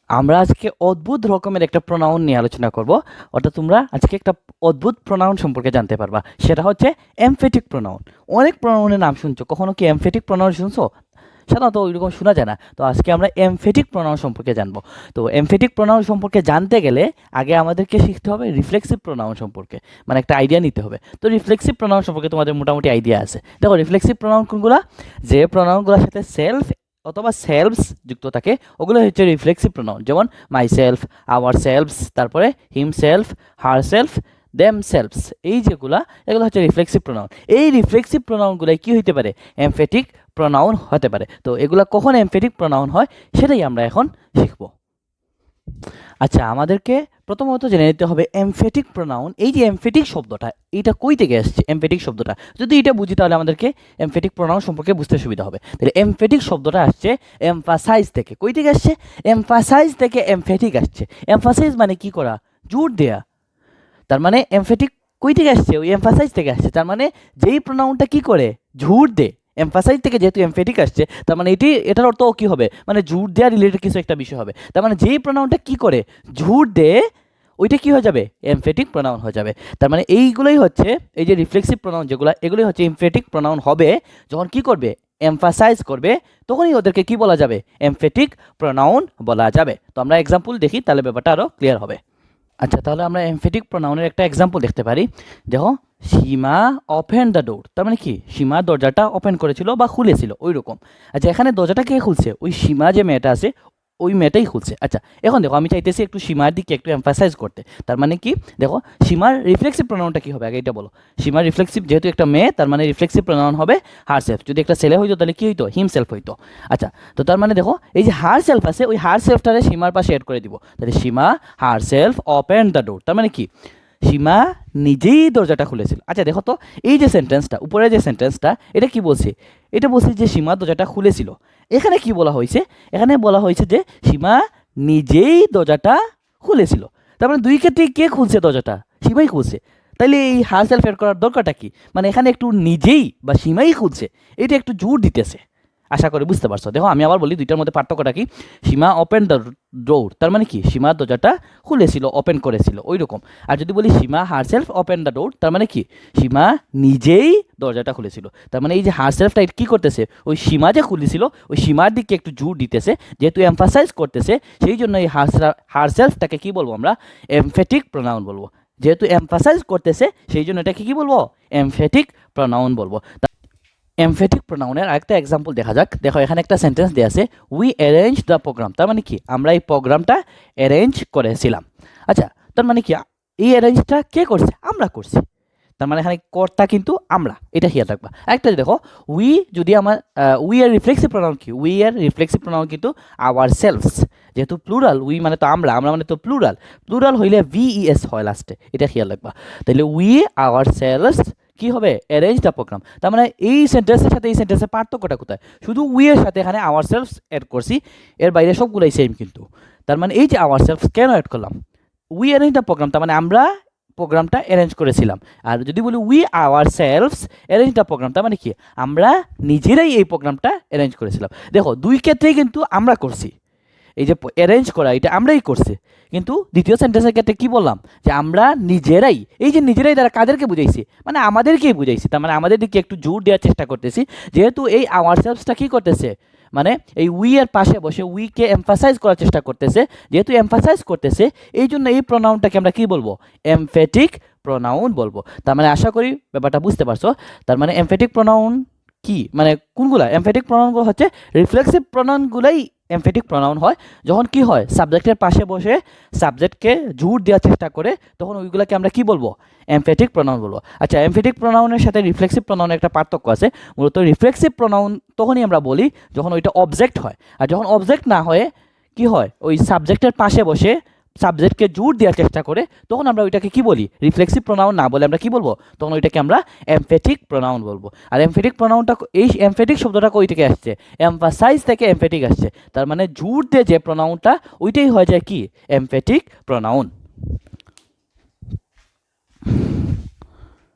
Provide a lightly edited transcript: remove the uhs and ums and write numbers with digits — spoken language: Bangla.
আমরা আজকে অদ্ভুত রকমের একটা প্রোনাউন নিয়ে আলোচনা করব। অর্থাৎ তোমরা আজকে একটা অদ্ভুত প্রোনাউন সম্পর্কে জানতে পারবা, সেটা হচ্ছে এমফেটিক প্রোনাউন। অনেক প্রোনাউনের নাম শুনছো, কখনো কি এমফেটিক প্রোনাউন শুনছো? সাধারণত ওইরকম শোনা যায় না। তো আজকে আমরা এমফেটিক প্রোনাউন সম্পর্কে জানবো। তো এমফেটিক প্রোনাউন সম্পর্কে জানতে গেলে আগে আমাদেরকে শিখতে হবে রিফ্লেক্সিভ প্রোনাউন সম্পর্কে, মানে একটা আইডিয়া নিতে হবে। তো রিফ্লেক্সিভ প্রোনাউন সম্পর্কে তোমাদের মোটামুটি আইডিয়া আছে। দেখো রিফ্লেক্সিভ প্রোনাউন কোনগুলা? যে প্রোনাউনগুলোর সাথে সেলফ অথবা সেলফস যুক্ত থাকে ওগুলো হচ্ছে রিফ্লেক্সিভ প্রোনাউন। যেমন মাই সেলফ, আওয়ার সেলফস, তারপরে himself, herself, themselves, এই যেগুলা এগুলো হচ্ছে রিফ্লেক্সিভ প্রোনাউন। এই রিফ্লেক্সিভ প্রোনাউনগুলাই কি হইতে পারে? এমফেটিক প্রোনাউন হতে পারে। তো এগুলা কখন এমফেটিক প্রোনাউন হয় সেটাই আমরা এখন শিখব। আচ্ছা, আমাদেরকে প্রথমত জেনে নিতে হবে এমফেটিক প্রোনাউন। এই যে এমফেটিক শব্দটা, এইটা কই থেকে আসছে? এমফেটিক শব্দটা যদি এটা বুঝি তাহলে আমাদেরকে এমফেটিক প্রোনাউন সম্পর্কে বুঝতে সুবিধা হবে। তাহলে এমফেটিক শব্দটা আসছে এমফাসাইজ থেকে। কই থেকে আসছে? এমফাসাইজ থেকে এমফেটিক আসছে। এমফাসাইজ মানে কি করা? জোর দেয়া। তার মানে এমফেটিক কই থেকে আসছে? ওই এমফাসাইজ থেকে আসছে। তার মানে যেই প্রোনাউনটা কি করে? জোর দে। এমফাসাইজ থেকে যেহেতু এমফেটিক আসছে, তার মানে এটার অর্থ কি হবে? মানে জোর দেওয়া রিলেটেড কিছু একটা বিষয় হবে। তার মানে যেই প্রোনাউনটা কি করে? জোর দে, ওইটা কি হয়ে যাবে? এমফেটিক প্রোনাউন হয়ে যাবে। তার মানে এইগুলোই হচ্ছে, এই যে রিফ্লেক্সিভ প্রোনাউন যেগুলো, এগুলোই হচ্ছে এমফেটিক প্রোনাউন হবে। যখন কি করবে? এমফাসাইজ করবে, তখনই ওদেরকে কি বলা যাবে? এমফেটিক প্রোনাউন বলা যাবে। তো আমরা এক্সাম্পল দেখি, তাহলে ব্যাপারটা আরও ক্লিয়ার হবে। আচ্ছা, তাহলে আমরা এমফেটিক প্রোনাউনের একটা এক্সাম্পল দেখতে পারি। দেখো, সীমা ওপেন দ্য ডোর। তার মানে কি? সীমা দরজাটা ওপেন করেছিল বা খুলেছিল, ওই রকম। আচ্ছা, এখানে দরজাটা কে খুলছে? ওই সীমা যে মেয়েটা আছে, ওই মেয়েটাই খুলছে। আচ্ছা, এখন দেখো আমি চাইতেছি একটু সীমার দিকে একটু এমফাসাইজ করতে। তার মানে কি? দেখো, সীমার রিফ্লেক্সিভ প্রোনাউনটা কি হবে আগে এটা বলো। সীমার রিফ্লেক্সিভ, যেহেতু একটা মেয়ে, তার মানে রিফ্লেক্সিভ প্রোনাউন হবে হার সেলফ। যদি একটা ছেলে হইতো তাহলে কি হইতো? হিম সেলফ হইতো। আচ্ছা, তো তার মানে দেখো এই যে হার সেলফ আছে, ওই হার সেলফটারে সীমার পাশে অ্যাড করে দিব। তাহলে Seema herself open the door. তার মানে কি? সীমা নিজেই দরজাটা খুলেছিল। আচ্ছা দেখো তো, এই যে সেন্টেন্সটা, উপরে যে সেন্টেন্সটা, এটা কি বলছে? এটা বলছে যে সীমা দরজাটা খুলেছিল। এখানে কি বলা হয়েছে? এখানে বলা হয়েছে যে সীমা নিজেই দরজাটা খুলেছিল। তার মানে দুই ক্ষেত্রে কে খুলছে দরজাটা? সীমাই খুলছে। তাইলে এই হার সেলফ এড করার দরকারটা কি? মানে এখানে একটু নিজেই বা সীমাই খুলছে, এটা একটু জোর দিতেছে। আশা করি বুঝতে পারছো। দেখো আমি আবার বলি, দুইটার মধ্যে পার্থক্যটা কি। সীমা ওপেন দ্য ডোর, তার মানে কি? সীমা দরজাটা খুলেছিল, ওপেন করেছিল, ওই রকম। আর যদি বলি সীমা হারসেলফ ওপেন দ্য ডোর, তার মানে কি? সীমা নিজেই দরজাটা খুলেছিল। তার মানে এই যে হারসেলফটা কি করতেছে? ওই সীমা যে খুলেছিল, ওই সীমার দিকে একটু জোর দিতেছে, যেহেতু এমফাসাইজ করতেছে, সেই জন্য এই হারসেলফটাকে কি বলবো আমরা? এমফেটিক প্রোনাউন বলবো। যেহেতু এমফাসাইজ করতেছে, সেই জন্য এটাকে কি বলবো? এমফেটিক প্রোনাউন বলবো। এমফেটিক প্রোনাউনের আরেকটা এক্সাম্পল দেখা যাক। দেখো এখানে একটা সেন্টেন্স দেওয়া আছে, উই অ্যারেঞ্জ দ্য প্রোগ্রাম। তার মানে কি? আমরা এই প্রোগ্রামটা অ্যারেঞ্জ করেছিলাম। আচ্ছা, তার মানে কি? এই অ্যারেঞ্জটা কে করছে? আমরা করছি। তার মানে এখানে কর্তা কিন্তু আমরা, এটা খেয়াল রাখবা। আরেকটা দেখো, উই যদি আমার উই এর রিফ্লেক্সিভ প্রোনাউন কি? উই এর রিফ্লেক্সিভ প্রোনাউন কিন্তু আওয়ার সেলফস। যেহেতু প্লুরাল, উই মানে তো আমরা, আমরা মানে তো প্লুরাল। প্লুরাল হইলে ভিইএস হয় লাস্টে, এটা খেয়াল রাখবা। তাহলে উই আওয়ার সেলফস কি হবে? Arrange the program. তার মানে এই সেন্টেন্সের সাথে এই সেন্টেন্সের পার্থক্যটা কোথায়? শুধু উই এর সাথে এখানে আওয়ার সেলফস অ্যাড করছি, এর বাইরে সবগুলোই সেম কিন্তু। তার মানে এই যে আওয়ার সেলফস কেন অ্যাড করলাম? উই অ্যারেঞ্জ দ্য প্রোগ্রাম, তার মানে আমরা প্রোগ্রামটা অ্যারেঞ্জ করেছিলাম। আর যদি বলি we ourselves arrange the program, তার মানে কি? আমরা নিজেরাই এই প্রোগ্রামটা অ্যারেঞ্জ করেছিলাম। দেখো দুই ক্ষেত্রেই কিন্তু আমরা করছি। এই যে অ্যারেঞ্জ করা, এটা আমরাই করছি। কিন্তু দ্বিতীয় সেন্টেন্সের ক্ষেত্রে কি বললাম? যে আমরা নিজেরাই। এই যে নিজেরাই দ্বারা কাদেরকে বুঝাইছি? মানে আমাদেরকেই বুঝাইছি। তার মানে আমাদের দিকে একটু জোর দেওয়ার চেষ্টা করতেছি, যেহেতু এই আওয়ার সেলফসটা কী করতেছে? মানে এই উই এর পাশে বসে উইকে এমফাসাইজ করার চেষ্টা করতেছে। যেহেতু এমফাসাইজ করতেছে, এই জন্য এই প্রোনাউনটাকে আমরা কি বলবো? এমফেটিক প্রোনাউন বলবো। তার মানে আশা করি ব্যাপারটা বুঝতে পারছো। তার মানে এমফেটিক প্রোনাউন কি, মানে কোনগুলা? এমফেটিক প্রোনাউনগুলো হচ্ছে রিফ্লেক্সিভ প্রোনাউনগুলাই এমফেটিক প্রোনাউন হয়। যখন কি হয়? সাবজেক্টের পাশে বসে সাবজেক্টকে জোর দেওয়ার চেষ্টা করে, তখন ওইগুলোকে আমরা কি বলবো? এমফেটিক প্রোনাউন বলবো। আচ্ছা, এমফেটিক প্রোনাউনের সাথে রিফ্লেক্সিভ প্রোনাউনের একটা পার্থক্য আছে। মূলত রিফ্লেক্সিভ প্রোনাউন তখনই আমরা বলি যখন ওইটা অবজেক্ট হয়। আর যখন অবজেক্ট না হয়ে কি হয়? ওই সাবজেক্টের পাশে বসে সাবজেক্টকে জোর দেওয়ার চেষ্টা করে, তখন আমরা ওইটাকে কি বলি? রিফ্লেক্সিভ প্রোনাউন না বলে আমরা কি বলবো? তখন ওইটাকে আমরা এমফেটিক প্রোনাউন বলবো। আর এমফেটিক প্রোনাউনটা, এই এমফেটিক শব্দটা কই থেকে আসছে? এমফাসাইজ থেকে এমফেটিক আসছে। তার মানে জোর দিয়ে যে প্রোনাউনটা, ওইটাই হয়ে যায় কি? Emphatic pronoun.